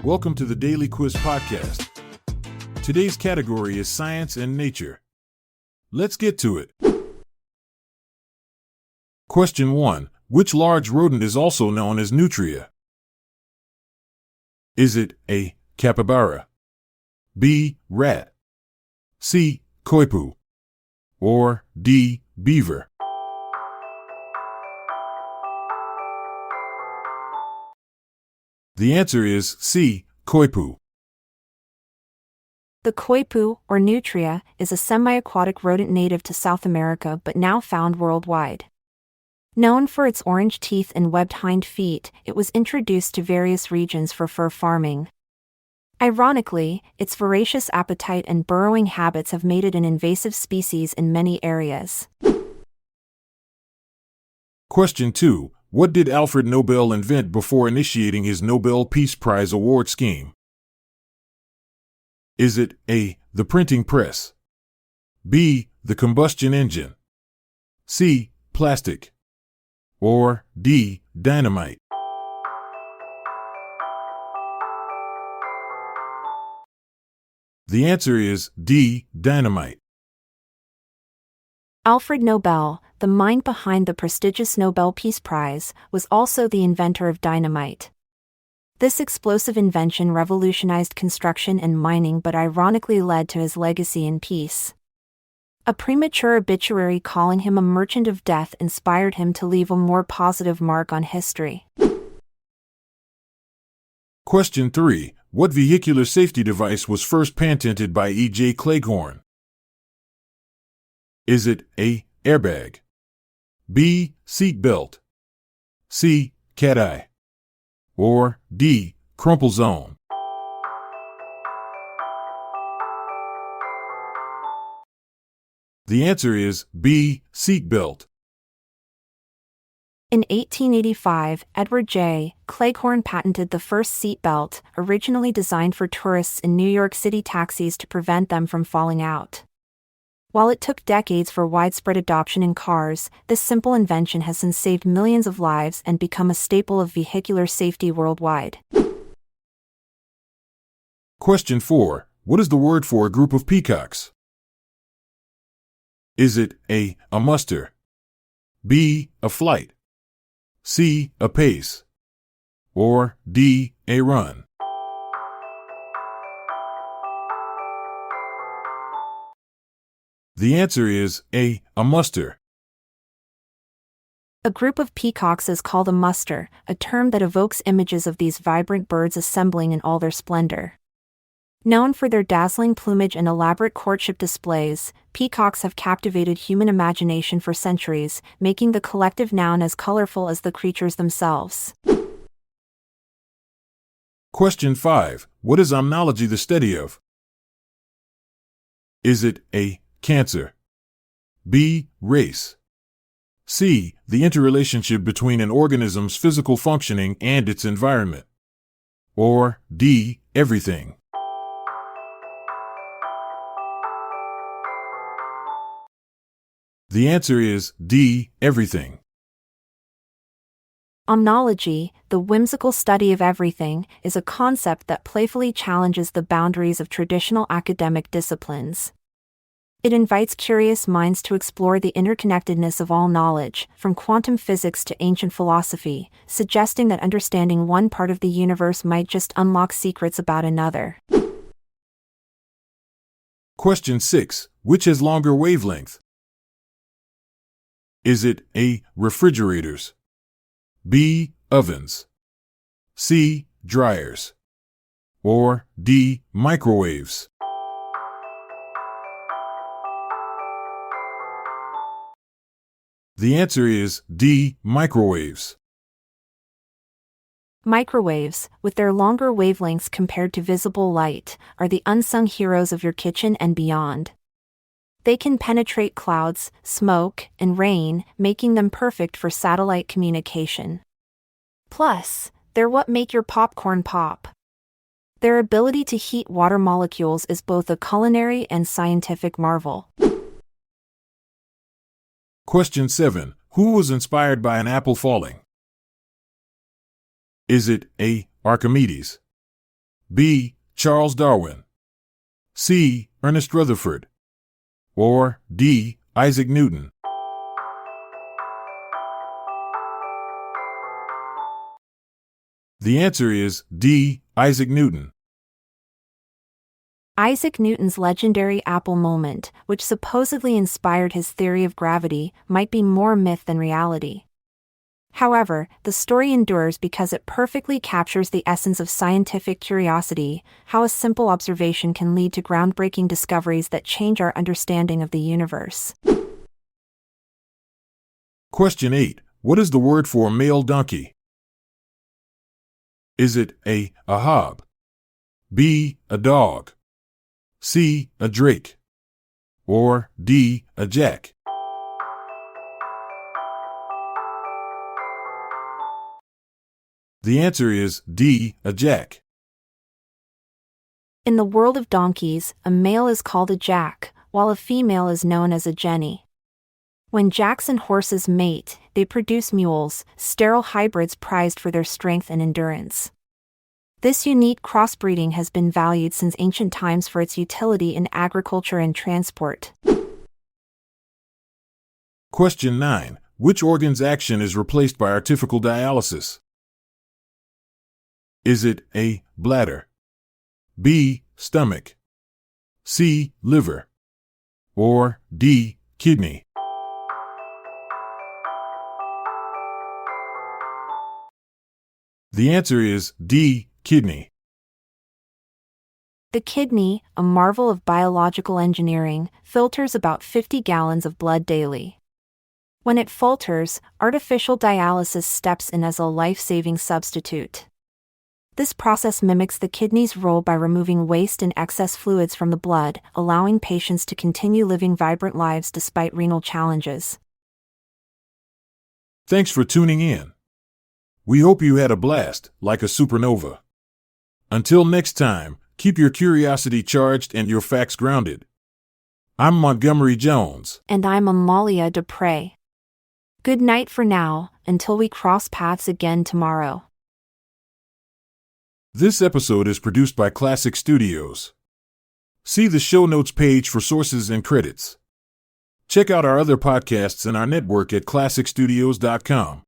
Welcome to the Daily Quiz Podcast. Today's category is Science and Nature. Let's get to it. Question 1. Which large rodent is also known as Nutria? Is it A. Capybara, B. Rat, C. Coypu, or D. Beaver? The answer is C. Coypu. The coypu, or nutria, is a semi-aquatic rodent native to South America but now found worldwide. Known for its orange teeth and webbed hind feet, it was introduced to various regions for fur farming. Ironically, its voracious appetite and burrowing habits have made it an invasive species in many areas. Question 2. What did Alfred Nobel invent before initiating his Nobel Peace Prize award scheme? Is it A. the printing press, B. the combustion engine, C. plastic, or D. dynamite? The answer is D. dynamite. Alfred Nobel, the mind behind the prestigious Nobel Peace Prize, was also the inventor of dynamite. This explosive invention revolutionized construction and mining but ironically led to his legacy in peace. A premature obituary calling him a merchant of death inspired him to leave a more positive mark on history. Question 3. What vehicular safety device was first patented by E.J. Claghorn? Is it A. airbag, B. seat belt, C. cat-eye, or D. crumple zone? The answer is B. seat belt. In 1885, Edward J. Claghorn patented the first seat belt, originally designed for tourists in New York City taxis to prevent them from falling out. While it took decades for widespread adoption in cars, this simple invention has since saved millions of lives and become a staple of vehicular safety worldwide. Question 4. What is the word for a group of peacocks? Is it A. a muster, B. a flight, C. a pace, or D. a run? The answer is A. a muster. A group of peacocks is called a muster, a term that evokes images of these vibrant birds assembling in all their splendor. Known for their dazzling plumage and elaborate courtship displays, peacocks have captivated human imagination for centuries, making the collective noun as colorful as the creatures themselves. Question 5. What is omnology the study of? Is it A. cancer, B. race, C. the interrelationship between an organism's physical functioning and its environment, or D. everything? The answer is D. everything. Omnology, the whimsical study of everything, is a concept that playfully challenges the boundaries of traditional academic disciplines. It invites curious minds to explore the interconnectedness of all knowledge, from quantum physics to ancient philosophy, suggesting that understanding one part of the universe might just unlock secrets about another. Question 6. Which has longer wavelength? Is it A. refrigerators, B. ovens, C. dryers, or D. microwaves? The answer is D. microwaves. Microwaves, with their longer wavelengths compared to visible light, are the unsung heroes of your kitchen and beyond. They can penetrate clouds, smoke, and rain, making them perfect for satellite communication. Plus, they're what make your popcorn pop. Their ability to heat water molecules is both a culinary and scientific marvel. Question 7. Who was inspired by an apple falling? Is it A. Archimedes, B. Charles Darwin, C. Ernest Rutherford, or D. Isaac Newton? The answer is D. Isaac Newton. Isaac Newton's legendary apple moment, which supposedly inspired his theory of gravity, might be more myth than reality. However, the story endures because it perfectly captures the essence of scientific curiosity, how a simple observation can lead to groundbreaking discoveries that change our understanding of the universe. Question 8. What is the word for a male donkey? Is it A. a hob, B. a dog, C. a drake, or D. a jack? The answer is D. a jack. In the world of donkeys, a male is called a jack, while a female is known as a jenny. When jacks and horses mate, they produce mules, sterile hybrids prized for their strength and endurance. This unique crossbreeding has been valued since ancient times for its utility in agriculture and transport. Question 9. Which organ's action is replaced by artificial dialysis? Is it A. bladder, B. stomach, C. liver, or D. kidney? The answer is D. kidney. The kidney, a marvel of biological engineering, filters about 50 gallons of blood daily. When it falters, artificial dialysis steps in as a life-saving substitute. This process mimics the kidney's role by removing waste and excess fluids from the blood, allowing patients to continue living vibrant lives despite renal challenges. Thanks for tuning in. We hope you had a blast, like a supernova. Until next time, keep your curiosity charged and your facts grounded. I'm Montgomery Jones. And I'm Amalia Dupre. Good night for now, until we cross paths again tomorrow. This episode is produced by Classic Studios. See the show notes page for sources and credits. Check out our other podcasts in our network at classicstudios.com.